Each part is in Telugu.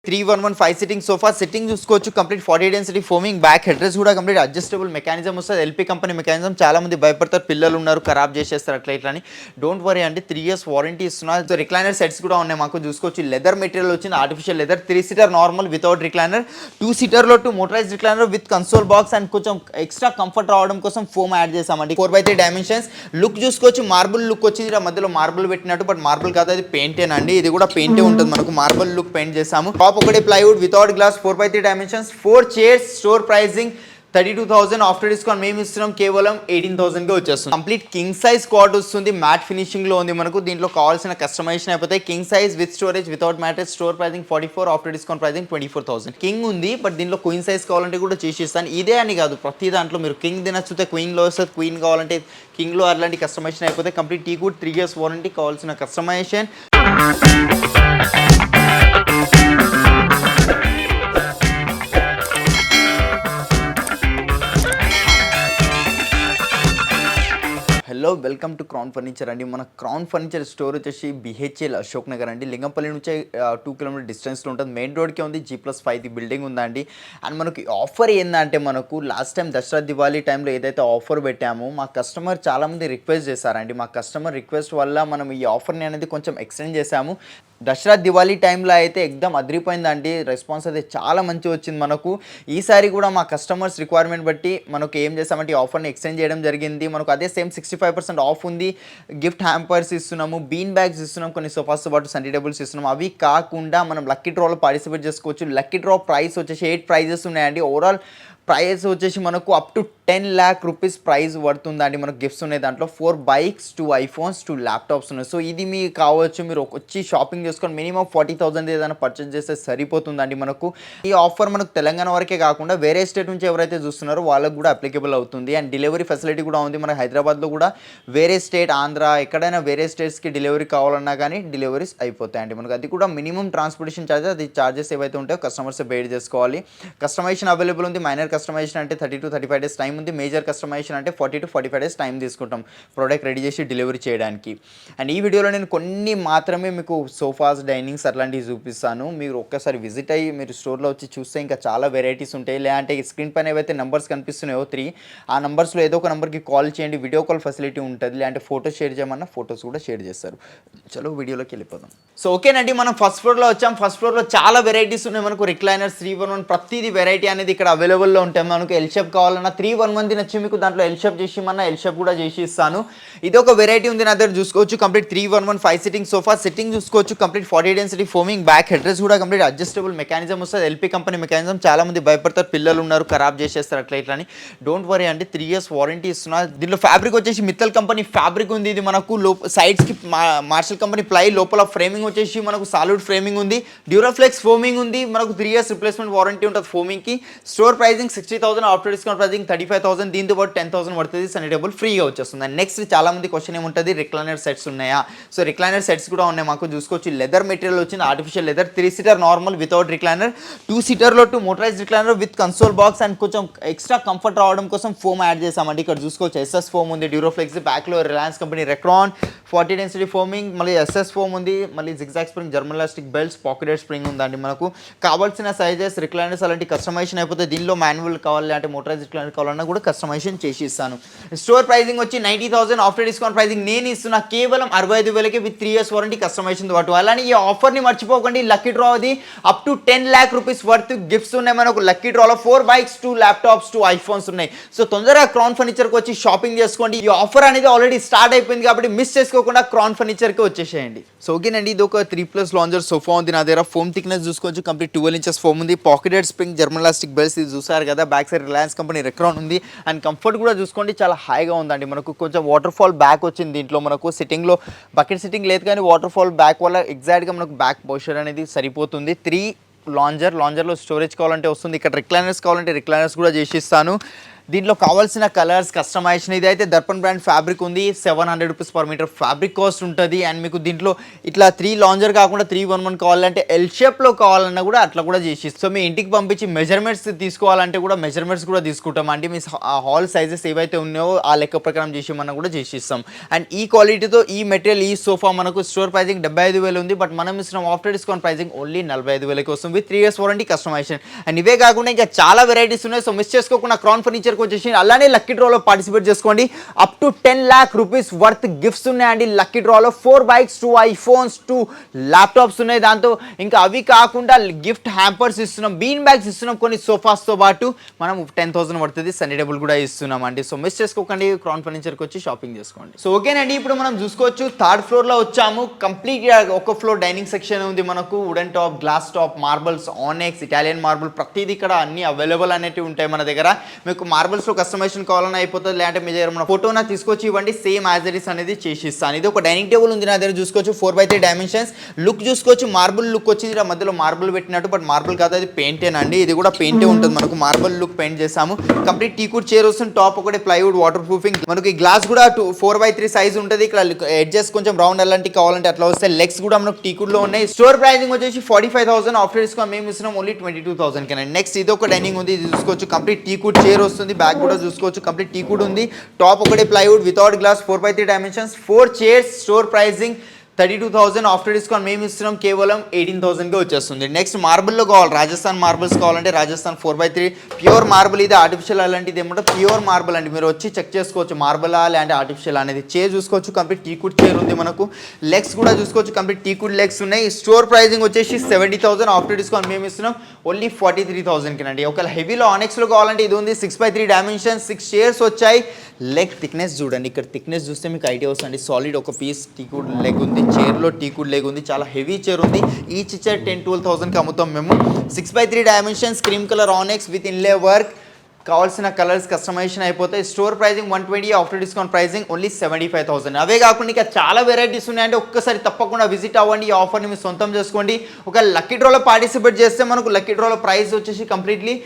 311 5 సిట్టింగ్ సోఫా సిట్టింగ్ చూసుకోవచ్చు. Complete 40 density foaming back head rest కూడా కంప్లీట్ అడ్జస్టబుల్ మెకానిజం వస్తుంది. LP company mechanism. చాలా మంది భయపడతారు, పిల్లలు ఉన్నారు ఖరాబ్ చేసేస్తారు అట్లా ఇట్లా అని. డోంట్ వరీ అండి, 3 years వారంటీ ఇస్తున్నారు. సో రిక్లైనర్ సెట్స్ కూడా ఉన్నాయి మాకు చూసుకోవచ్చు. లెదర్ మెటీరియల్ వచ్చింది, artificial leather. 3 seater normal without recliner, 2 seater లో 2 motorise recliner with console box and కొంచెం ఎక్స్ట్రా కంఫర్ట్ రావడం కోసం ఫోమ్ యాడ్ చేసామండి. 4x3 dimensions. లుక్ చూసుకోవచ్చు, మార్బుల్ లుక్ వచ్చింది. మధ్యలో మార్బుల్ పెట్టినట్టు, బట్ మార్బుల్ కాదు, అది పెయింటేనండి. ఇది కూడా పెయింటే ఉంటుంది మనకు. మార్బుల్ లుక్ పెయింట్ చేసాము. టాప్ ఒకటి plywood without glass, 4x3 dimensions, 4 chairs. Store pricing 32,000. After discount మేము ఇస్తున్నాం కేవలం 18,000 గా వచ్చేస్తుంది. కంప్లీట్ కింగ్ సైజ్ క్వాడ్ వస్తుంది, మ్యాట్ ఫినిషింగ్ లో ఉంది మనకు. దీంట్లో కావాల్సిన కస్టమైజేషన్ అయిపోతాయి. King size with storage without mattress. Store pricing 44, after discount pricing 24,000. King ఉంది, బట్ దీంట్లో క్వీన్ సైజ్ కావాలంటే కూడా చేసి ఇస్తాను. ఇదే అని కాదు, ప్రతి దాంట్లో మీరు కింగ్ తినచ్చుతే క్వీన్ లో వస్తుంది, క్వీన్ కావాలంటే కింగ్ లో అట్లాంటి కస్టమైజేషన్ అయిపోతే. Complete teak wood 3 years warranty. కావాల్సిన customization hello, welcome to Crown Furniture అండి. మన క్రౌన్ ఫర్నిచర్ స్టోర్ వచ్చేసి బిహెచ్ఎల్ అశోక్ నగర్ అండి. లింగంపల్లి నుంచి 2 kilometers డిస్టెన్స్లో ఉంటుంది. మెయిన్ రోడ్కే ఉంది. G+5 బిల్డింగ్ ఉందండి. అండ్ మనకి ఆఫర్ ఏంటంటే, మనకు లాస్ట్ టైం దసరా దివాళీ టైంలో ఏదైతే ఆఫర్ పెట్టామో, మా కస్టమర్ చాలామంది రిక్వెస్ట్ చేశారండి. మా కస్టమర్ రిక్వెస్ట్ వల్ల మనం ఈ ఆఫర్ని అనేది కొంచెం ఎక్స్టెండ్ చేశాము. దసరా దివాళీ టైంలో అయితే ఎగ్దమ్ అదిరిపోయిందండి. రెస్పాన్స్ అయితే చాలా మంచిగా వచ్చింది మనకు. ఈసారి కూడా మా కస్టమర్స్ రిక్వైర్మెంట్ బట్టి మనకు ఏం చేస్తామంటే ఈ ఆఫర్ని ఎక్స్టెండ్ చేయడం జరిగింది. మనకు అదే సేమ్ 65% ఆఫ్ ఉంది. గిఫ్ట్ హ్యాంపర్స్ ఇస్తున్నాము, బీన్ బ్యాగ్స్ ఇస్తున్నాము, కొన్ని సోఫాస్తో పాటు సండే టేబుల్స్ ఇస్తున్నాము. అవి కాకుండా మనం లక్కీ డ్రాలో పార్టిసిపేట్ చేసుకోవచ్చు. లక్కీ డ్రా ప్రైస్ వచ్చేసి 8 prizes ఉన్నాయండి. ఓవరాల్ ప్రైస్ వచ్చేసి మనకు అప్ టు 10 lakh rupees ప్రైజ్ పడుతుందండి. మనకు గిఫ్ట్స్ ఉన్నాయి దాంట్లో. 4 bikes, 2 iPhones, 2 laptops ఉన్నాయి. సో ఇది మీకు కావచ్చు, మీరు వచ్చి షాపింగ్ చేసుకొని మినిమం 40,000 ఏదైనా పర్చేస్ చేస్తే సరిపోతుందండి మనకు. ఈ ఆఫర్ మనకు తెలంగాణ వరకే కాకుండా వేరే స్టేట్ నుంచి ఎవరైతే చూస్తున్నారో వాళ్ళకు కూడా అప్లికేబుల్ అవుతుంది. అండ్ డెలివరీ ఫెసిలిటీ కూడా ఉంది. మన హైదరాబాద్లో కూడా వేరే స్టేట్, ఆంధ్ర, ఎక్కడైనా వేరే స్టేట్స్కి డెలివరీ కావాలన్నా కానీ డెలివరీస్ అయిపోతాయండి మనకు. అది కూడా మినిమం ట్రాన్స్పోర్టేషన్ ఛార్జెస్, అది ఛార్జెస్ ఏవైతే ఉంటాయో కస్టమర్స్ బేర్ చేసుకోవాలి. కస్టమైజేషన్ అవైలబుల్ ఉంది. మైనర్ కస్టమైజేషన్ అంటే 30 to 35 days టైం ఉంది. మేజర్ కస్టమైజేషన్ అంటే 40 to 45 days టైం తీసుకుంటాం ప్రోడక్ట్ రెడీ చేసి డెలివరీ చేయడానికి. అండ్ ఈ వీడియోలో నేను కొన్ని మాత్రమే మీకు సోఫాస్, డైనింగ్స్ అట్లాంటివి చూపిస్తాను. మీరు ఒక్కసారి విజిట్ అయ్యి మీరు స్టోర్లో వచ్చి చూస్తే ఇంకా చాలా వెరైటీస్ ఉంటాయి. లేదంటే స్క్రీన్ పైన ఏవైతే నెంబర్స్ కనిపిస్తున్నాయో 3, ఆ నెంబర్స్లో ఏదో ఒక నెంబర్కి కాల్ చేయండి. వీడియో కాల్ ఫెసిలిటీ ఉంటుంది. లేదంటే ఫోటోస్ షేర్ చేయమన్నా ఫోటోస్ కూడా షేర్ చేస్తారు. చలో వీడియోలోకి వెళ్ళిపోదాం. సో ఓకేనండి, మనం ఫస్ట్ ఫ్లోర్లో వచ్చాం. ఫస్ట్ ఫ్లోర్లో చాలా వెరైటీస్ ఉన్నాయి మనకు. రిక్లైనర్స్ 311 ప్రతిదీ వెరైటీ అనేది ఇక్కడ అవైలబుల్లో ఉంటాయి మనకు. ఎల్ షేప్ కావాలన్నా 311 తినొచ్చి మీకు దాంట్లో ఎల్ షేప్ చేసి మన ఎల్ షేప్ కూడా చేసి ఇస్తాను. ఇది ఒక వెరైటీ ఉంది నా దగ్గర చూసుకోవచ్చు. కంప్లీట్ 311 5 సిట్టింగ్ సోఫా సిట్టింగ్ చూసుకోవచ్చు. Complete 40 density foaming back head rest కూడా కంప్లీట్ అడ్జస్టబుల్ మెకానిజం వస్తుంది. LP company mechanism. చాలా మంది భయపడతారు, పిల్లలు ఉన్నారు ఖరాబ్ చేసేస్తారు అట్లా ఇట్లా అని. డోంట్ వరీ అండి, 3 years వారంటీ ఇస్తున్నారు. దీంట్లో ఫ్యాబ్రిక్ వచ్చేసి మిత్తల్ కంపెనీ ఫ్యాబ్రిక్ ఉంది. ఇది మనకు సైడ్స్కి మార్షల్ కంపెనీ ప్లై, లోపల ఫ్రేమింగ్ వచ్చేసి మనకు సాలిడ్ ఫ్రేమింగ్ ఉంది. డ్యూరాఫ్లెక్స్ ఫోమింగ్ ఉంది. మనకు 3 years రిప్లేస్మెంట్ వారంటీ ఉంటుంది ఫోమింగ్కి. Store pricing 60,000, after discount pricing 35,000. దీంతో పాటు 10,000 పడుతుంది. సండే టేబుల్ ఫ్రీగా వచ్చేస్తుంది. అండ్ నెక్స్ట్ చాలా మంది క్వశ్చన్ ఏముంటుంది, రిక్లైనర్ సెట్స్ ఉన్నాయా? సో రిక్లైనర్ సెట్స్ కూడా ఉన్నాయి మాకు చూసుకోవచ్చు. లెదర్ మెటీరియల్ వచ్చింది, artificial leather. 3 seater normal without recliner, 2 seater లో 2 motorise recliner with console box and కొంచెం ఎక్స్ట్రా కంఫర్ట్ రావడం కోసం ఫోమ్ యాడ్ చేసామండి. ఇక్కడ చూసుకోవచ్చు ఎస్ఎస్ ఫోమ్ ఉంది, డ్యూరోఫ్లెక్స్. బ్యాక్లో Reliance company Recron 40 density foaming, మళ్ళీ ఎస్ఎస్ ఫోమ్ ఉంది, మళ్ళీ zigzag spring, German elastic belts, pocketed spring ఉందండి మనకు. కావాల్సిన సైజెస్ రిక్లైనర్స్ అలాంటి కస్టమైజేషన్ అయిపోతే. దీనిలో మాన్యువల్ కావాలి అంటే మోటరైజ్ రిక్లైనర్ కావాలన్నా కూడా కస్టమైజేషన్ చేసి ఇస్తాను. స్టోర్ ప్రైజింగ్ వచ్చి 90,000, ఆఫ్టర్ డిస్కౌంట్ ప్రైజింగ్ నేను ఇస్తున్నా కేవలం 65,000కి విత్ 3 years వారంటీ కస్టమైజేషన్ పాటు. అలానే ఈ ఆఫర్ని మర్చిపోకండి. లక్కీ డ్రా అది up to 10 lakh rupees worth gifts ఉన్నాయి మనకు. లక్కీ డ్రాలో 4 bikes, 2 laptops, 2 iPhones ఉన్నాయి. సో తొందరగా క్రౌన్ ఫర్నిచర్కి వచ్చి షాపింగ్ చేసుకోండి. ఈ ఆఫర్ అనేది ఆల్రెడీ స్టార్ట్ అయిపోయింది కాబట్టి మిస్ చేసుకోకుండా క్రౌన్ ఫర్నిచర్కి వచ్చేసేయండి. సో ఓకేనండి, ఇది ఒక 3+ లాంజర్ సోఫా ఉంది నా దగ్గర. ఫోమ్ థిక్నెస్ చూసుకోవచ్చు. కంప్లీట్ 12 inches ఫోమ్ ఉంది. Pocketed spring, German elastic belts ఇది చూసారు కదా. Back side Reliance company Recron ఉంది. అండ్ కంఫర్ట్ కూడా చూసుకోండి, చాలా హాయిగా ఉందండి మనకు. కొంచెం వాటర్ ఫాల్ బ్యాక్ వచ్చింది దీంట్లో మనకు. సిట్టింగ్లో బకెట్ సిట్టింగ్ లేదు కానీ వాటర్ ఫాల్ బ్యాక్ వల్ల ఎగ్జాక్ట్గా మనకు బ్యాక్ పోస్చర్ అనేది సరిపోతుంది. 3 లాంజర్లో స్టోరేజ్ కావాలంటే వస్తుంది. ఇక్కడ రిక్లైనర్స్ కావాలంటే రిక్లైనర్స్ కూడా చేసి ఇస్తాను. దీంట్లో కావాల్సిన కలర్స్ కస్టమైజేషన్ ఇదైతే దర్పణ్ బ్రాండ్ ఫ్యాబ్రిక్ ఉంది. 700 rupees per metre fabric cost ఉంటుంది. అండ్ మీకు దీంట్లో ఇట్లా 3 లాంజర్ కాకుండా 311 కావాలంటే ఎల్ షేప్లో కావాలన్నా కూడా అట్లా కూడా చేసి సో మీ ఇంటికి పంపించి మెజర్మెంట్స్ తీసుకోవాలంటే కూడా మెజర్మెంట్స్ కూడా తీసుకుంటాం అండి. మీ హాల్ సైజెస్ ఏవైతే ఉన్నాయో ఆ లెక్క ప్రకారం చేసేమన్నా కూడా చేసిస్తాం. అండ్ ఈ క్వాలిటీతో ఈ మెటీరియల్ ఈ సోఫా మనకు స్టోర్ ప్రైజింగ్ 75,000 ఉంది. బట్ మనం ఇస్తున్నాం ఆఫ్టర్ డిస్కౌంట్ ప్రైజింగ్ ఓన్లీ 45,000 వస్తుంది with 3 years warranty customisation. And ఇవే కాకుండా ఇంకా చాలా వెరైటీస్ ఉన్నాయి. సో మిస్ చేసుకోకుండా క్రౌన్ ఫర్నిచర్కి వచ్చేసి అలానే లక్కీ డ్రాలో పార్టిసిపేట్ చేసుకోండి. Up to 10 lakh rupees worth gifts ఉన్నాయండి లక్కీ డ్రాలో. 4 bikes, 2 iPhones, 2 ల్యాప్టాప్స్ ఉన్నాయి. దాంతో ఇంకా అవి కాకుండా గిఫ్ట్ హ్యాంపర్స్ ఇస్తున్నాం, బీన్ బ్యాగ్స్ ఇస్తున్నాం, కొన్ని సోఫాస్తో పాటు మనం 10,000 పడుతుంది సన్నీ టేబుల్ కూడా ఇస్తున్నాం అండి. సో మిస్ చేసుకోకండి, క్రౌన్ ఫర్నిచర్కి వచ్చి షాపింగ్ చేసుకోండి. సో ఓకేనండి, ఇప్పుడు మనం చూసుకోవచ్చు 3rd ఫ్లోర్లో వచ్చాము. కంప్లీట్గా ఒక ఫ్లోర్ డైనింగ్ సెక్షన్ ఉంది మనకు. Wooden top, glass top, marbles, onyx, Italian marble ప్రతిదీ ఇక్కడ అన్ని అవైలబుల్ అనేవి ఉంటాయి మన దగ్గర. మీకు మార్బల్స్లో కస్టమైజేషన్ కావాలని అయిపోతుంది, లేదంటే మీ దగ్గర మన ఫోటోనా తీసుకొచ్చి ఇవ్వండి, సేమ్ యాజ్ ఇట్ ఇస్ అనేది చేసి ఇస్తాను. ఇది ఒక డైనింగ్ టేబుల్ ఉంది నా దగ్గర చూసుకోవచ్చు. 4x3 డైమెన్షన్స్ లుక్ చూసుకోవచ్చు. మార్బుల్ లుక్ వచ్చింది, ఇలా మధ్యలో మార్బుల్ పెట్టినట్టు, బట్ మార్బుల్ కాదు అది పెయింటేనండి. ఇది కూడా పెయింటే ఉంటుంది మనకు. మార్బుల్ లుక్ పెయింట్ చేసాము. కంప్లీట్ టీకుడ్ చైర్ వస్తుంది. టాప్ ఒకటి ప్లైవుడ్ వాటర్ ప్రూఫింగ్. మనకి గ్లాస్ కూడా 4x3 సైజ్ ఉంటుంది. ఇక్కడ ఎడ్జెస్ కొంచెం రౌండ్ అలాంటి కావాలంటే అట్లా వస్తే. లెగ్స్ కూడా మనకు టీకుడ్ లో ఉన్నాయి. స్టోర్ ప్రైజింగ్ వచ్చేసి 45,000. ఆఫ్టర్ డిస్కౌంట్ మేము ఇస్తున్నాం ఓన్లీ 22,000 కి. నెక్స్ట్ ఇది ఒక డైనింగ్ ఉంది, ఇది చూసుకోవచ్చు. కంప్లీట్ టీకుడ్ చైర్ వస్తుంది. బ్యాక్ కూడా చూసుకోవచ్చు, కంప్లీట్ టీకుడ్ ఉంది. టాప్ ఒకటి plywood without glass, 4x3 dimensions, 4 chairs. Store pricing 32,000. After discount మేము ఇస్తున్నాం కేవలం 18,000కి వచ్చేస్తుంది. నెక్స్ట్ మార్బుల్లో కావాలి, రాజస్థాన్ మార్బుల్స్ కావాలంటే రాజస్థాన్ 4x3 ప్యూర్ మార్బుల్. ఇది ఆర్టిఫిషియల్ అలాంటిది ఏమంటే ప్యూర్ మార్బుల్ అండి. మీరు వచ్చి చెక్ చేసుకోవచ్చు మార్బుల్ లేదంటే ఆర్టిఫిషియల్ అనేది. చైర్ చూసుకోవచ్చు, కంప్లీట్ టీకుడ్ చైర్ ఉంది మనకు. లెగ్స్ కూడా చూసుకోవచ్చు, కంప్లీట్ టీకుడ్ లెగ్స్ ఉన్నాయి. స్టోర్ ప్రైజింగ్ వచ్చేసి 70,000. ఆఫ్టర్ డిస్కౌంట్ మేము ఇస్తున్నాం ఓన్లీ 43,000కి అండి. ఒకవేళ హెవీలో ఆనెక్స్లో కావాలంటే ఇది ఉంది. 6x3 డైమెన్షన్, 6 చైర్స్ వచ్చాయి. లెగ్ థిక్నెస్ చూడండి, ఇక్కడ థిక్నెస్ చూస్తే మీకు ఐడియా వస్తుంది. సాలిడ్ ఒక పీస్ టీకుడ్ లెగ్ ఉంది. చైర్లో టీకుడ్ లెగ్ ఉంది, చాలా హెవీ చైర్ ఉంది. ఈచ్ చైర్ 10-12,000కి అమ్ముతాం మేము. 6x3 dimensions, cream colour onyx with inlay work. కావాల్సిన కలర్స్ కస్టమైజేషన్ అయిపోతాయి. Store pricing 120. After discount pricing only 75,000. అవే కాకుండా ఇంకా చాలా వెరైటీస్ ఉన్నాయంటే ఒక్కసారి తప్పకుండా విజిట్ అవ్వండి. ఈ ఆఫర్ని మీరు సొంతం చేసుకోండి. ఒక లక్కీ డ్రాలో పార్టిసిపేట్ చేస్తే మనకు లక్కీ డ్రాలో ప్రైస్ వచ్చేసి completely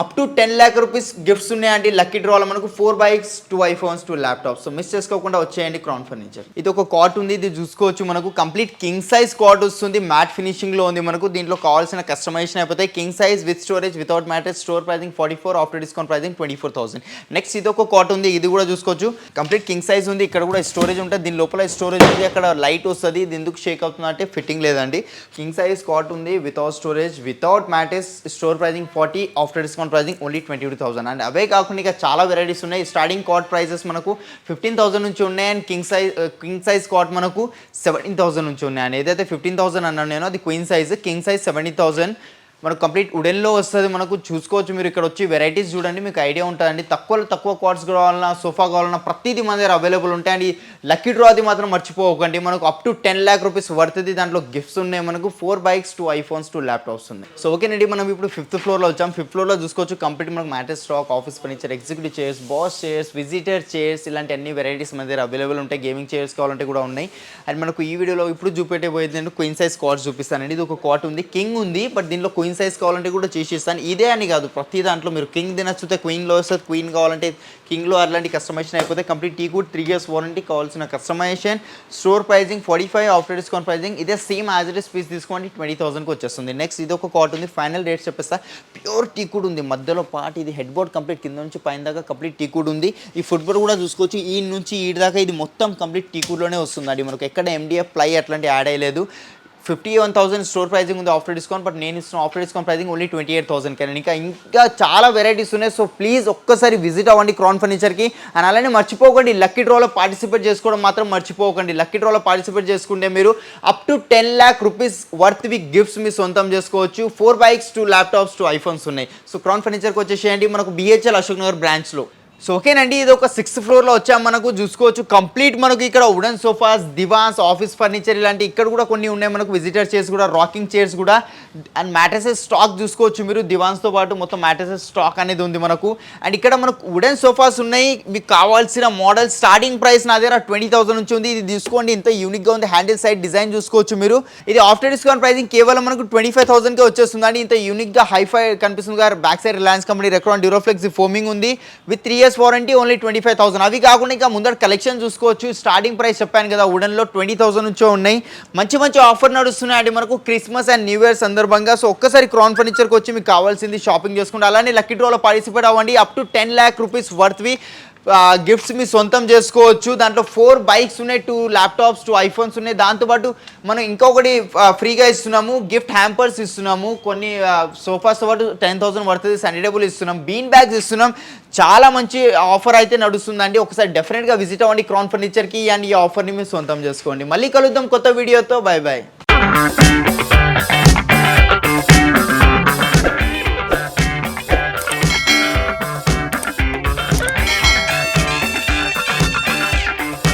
up to 10 lakh rupees gifts ఉన్నాయండి లక్కీ డ్రాలో మనకు. 4 bikes, 2 iPhones, 2 laptops. So miss చేసుకోకుండా వచ్చేయండి క్రౌన్ ఫర్నిచర్. ఇది ఒక కాట్ ఉంది, ఇది చూసుకోవచ్చు మనకు. కంప్లీట్ కింగ్ సైజ్ కాట్ వస్తుంది, మ్యాట్ ఫినిషింగ్ లో ఉంది మనకు. దీంట్లో కావాల్సిన కస్టమైజేషన్ అయిపోతాయి. King size with storage, without mattress. Store pricing 44. After discount pricing 24,000. Next ఇది ఒక కాట్ ఉంది, ఇది కూడా చూసుకోవచ్చు. కంప్లీట్ కింగ్ సైజ్ ఉంది. ఇక్కడ కూడా స్టోరేజ్ ఉంటుంది, దీని లోపల స్టోరేజ్ ఉంది. అక్కడ లైట్ వస్తుంది. ఇది ఎందుకు షేక్ అవుతుంది అంటే ఫిట్టింగ్ లేదండి. కింగ్ సైజ్ కాట్ ఉంది, without storage, without mattress. Store pricing 40. After discount pricing only 22,000. And అవే కాకుండా ఇక చాలా వెరైటీస్ ఉన్నాయి. స్టార్టింగ్ కాట్ ప్రైజెస్ మనకు 15,000 నుంచి ఉన్నాయి. అండ్ కింగ్ సైజ్ కాట్ మనకు 17,000 నుంచి ఉన్నాయి. అండ్ ఏదైతే 15,000 అన్నాను నేను అది క్వీన్ సైజ్. కింగ్ సైజ్ 70,000 మనకు కంప్లీట్ వుడెన్లో వస్తుంది మనకు. చూసుకోవచ్చు మీరు ఇక్కడ వచ్చి వెరైటీస్ చూడండి, మీకు ఐడియా ఉంటుందండి. తక్కువ కార్డ్స్ కావాలన్నా, సోఫా కావాలన్నా ప్రతిదీ మన దగ్గర అవైలబుల్ ఉంటాయి. అండ్ లక్కీ డ్రా అది మాత్రం మర్చిపోకండి. మనకు అప్ టు 10 lakh రూపీస్ వర్తది. దాంట్లో గిఫ్ట్స్ ఉన్నాయి మనకు. 4 bikes, 2 iPhones, 2 ల్యాప్టాప్స్ ఉన్నాయి. సో ఓకేనండి, మనం ఇప్పుడు 5th ఫ్లోర్లో వచ్చాం. 5th ఫ్లోర్లో చూసుకోవచ్చు కంప్లీట్ మనకు mattress stock, office furniture, executive chairs, boss chairs, visitor chairs, ఇలాంటి అన్ని వెరైటీస్ మన దగ్గర అవైలబుల్ ఉంటాయి. గేమింగ్ చైర్స్ కావాలంటే కూడా ఉన్నాయి. అండ్ మనకు ఈ వీడియోలో ఇప్పుడు చూపెట్టబోయేది అంటే క్వీన్ సైజ్ కార్డ్స్ చూపిస్తానండి. ఇది ఒక కాట్ ఉంది, కింగ్ ఉంది, బట్ దీనిలో క్వీన్ సైజ్ కావాలంటే కూడా చేసిస్తాను. ఇదే అని కాదు, ప్రతి దాంట్లో మీరు కింగ్ తినచ్చుతే క్వీన్లో వస్తుంది, క్వీన్ కావాలంటే కింగ్లో అట్లాంటి కస్టమైజేషన్ అయిపోతే. Complete teakwood 3 years warranty. కావాల్సిన customization. Store pricing 45. After discount pricing ఇదే same as it is piece తీసుకోండి 20,000కి వచ్చేస్తుంది. నెక్స్ట్ ఇది ఒక కాట్ ఉంది, ఫైనల్ రేట్స్ చెప్పేస్తా. ప్యూర్ టీకుడ్ ఉంది, మధ్యలో పార్ట్ ఇది హెడ్ బోర్డ్ కంప్లీట్ కింద నుంచి పైన దాకా కంప్లీట్ టీకుడ్ ఉంది. ఈ ఫుట్ బోర్డ్ కూడా చూసుకోవచ్చు, ఈ నుంచి ఈ దాకా ఇది మొత్తం కంప్లీట్ టీకుడ్లోనే వస్తుందండి. మనకు ఎక్కడ MDF ప్లై అట్లాంటి యాడ్ అయ్యలేదు. 51,000 స్టోర్ ప్రైజింగ్ ఉంది ఆఫ్టర్ డిస్కౌంట్, బట్ నేను ఇస్తున్న ఆఫ్టర్ డిస్కౌంట్ ప్రైజింగ్ ఓన్లీ 28,000 కానీ. ఇంకా చాలా వెరైటీస్ ఉన్నాయి. సో ప్లీజ్ ఒక్కసారి విజిట్ అవ్వండి క్రౌన్ ఫర్నిచర్కి. అండ్ అలానే మర్చిపోకండి లక్కీ డ్రాలో పార్టిసిపేట్ చేసుకోవడం మాత్రం మర్చిపోకండి. లక్కీ డ్రాలో పార్టిసిపేట్ చేసుకుంటే మీరు up to 10 lakh rupees worth వి గిఫ్ట్స్ మీ సొంతం చేసుకోవచ్చు. 4 bikes, 2 ల్యాప్టాప్స్, 2 iPhones ఉన్నాయి. సో క్రౌన్ ఫర్నిచర్కి వచ్చేసేయండి మనకు BHL అశోక్ నగర్ బ్రాంచ్లో. సో ఓకేనండి, ఇది ఒక 6th ఫ్లోర్లో వచ్చాం. మనకు చూసుకోవచ్చు కంప్లీట్ మనకు ఇక్కడ వుడెన్ సోఫాస్, దివాన్స్, ఆఫీస్ ఫర్నిచర్ ఇలాంటి ఇక్కడ కూడా కొన్ని ఉన్నాయి మనకు. విజిటర్ చైర్స్ కూడా, రాకింగ్ చైర్స్ కూడా, అండ్ మ్యాట్రసెస్ స్టాక్ చూసుకోవచ్చు మీరు. దివాన్స్తో పాటు మొత్తం మ్యాట్రసెస్ స్టాక్ అనేది ఉంది మనకు. అండ్ ఇక్కడ మనకు వుడెన్ సోఫాస్ ఉన్నాయి. మీకు కావాల్సిన మోడల్ స్టార్టింగ్ ప్రైస్ నా దగ్గర 20,000 నుంచి ఉంది. ఇది తీసుకోండి, ఇంత యూనిక్గా ఉంది. హ్యాండిల్ సైడ్ డిజైన్ చూసుకోవచ్చు మీరు. ఇది ఆఫ్టర్ డిస్కౌంట్ ప్రైసింగ్ కేవలం మనకు 25,000కే వచ్చేస్తుంది అండి. ఇంత యూనిక్గా హైఫై కనిపిస్తుంది గారు. Back side Reliance company Recron Duroflex foaming ఉంది విత్ 3 years వారంటీ, ఓన్లీ 25,000. అవి కాకుండా ఇంకా ముందర కలెక్షన్ చూసుకోవచ్చు. స్టార్టింగ్ ప్రైస్ చెప్పాను కదా వుడెన్లో 20,000 నుంచో ఉన్నాయి. మంచి మంచి ఆఫర్ నడుస్తున్నాయండి మనకు క్రిస్మస్ అండ్ న్యూ ఇయర్ సందర్భంగా. సో ఒక్కసారి క్రౌన్ ఫర్నిచర్కి వచ్చి మీకు కావాల్సింది షాపింగ్ చేసుకుంటే, అలానే లక్కీ డ్రాలో పార్టిసిపేట్ అవ్వండి. Up to 10 lakh rupees worthy gifts మీ సొంతం చేసుకోవచ్చు. దాంట్లో 4 బైక్స్ ఉన్నాయి, 2 ల్యాప్టాప్స్, 2 ఐఫోన్స్ ఉన్నాయి. దాంతోపాటు మనం ఇంకొకటి ఫ్రీగా ఇస్తున్నాము, గిఫ్ట్ హ్యాంపర్స్ ఇస్తున్నాము. కొన్ని సోఫాస్తో పాటు 10,000 పడుతుంది. సన్నీ టేబుల్ ఇస్తున్నాం, బీన్ బ్యాగ్స్ ఇస్తున్నాం. చాలా మంచి ఆఫర్ అయితే నడుస్తుందండి. ఒకసారి డెఫినెట్గా విజిట్ అవ్వండి క్రౌన్ ఫర్నిచర్కి, అండ్ ఈ ఆఫర్ని మీరు సొంతం చేసుకోండి. మళ్ళీ కలుద్దాం కొత్త వీడియోతో. Bye bye.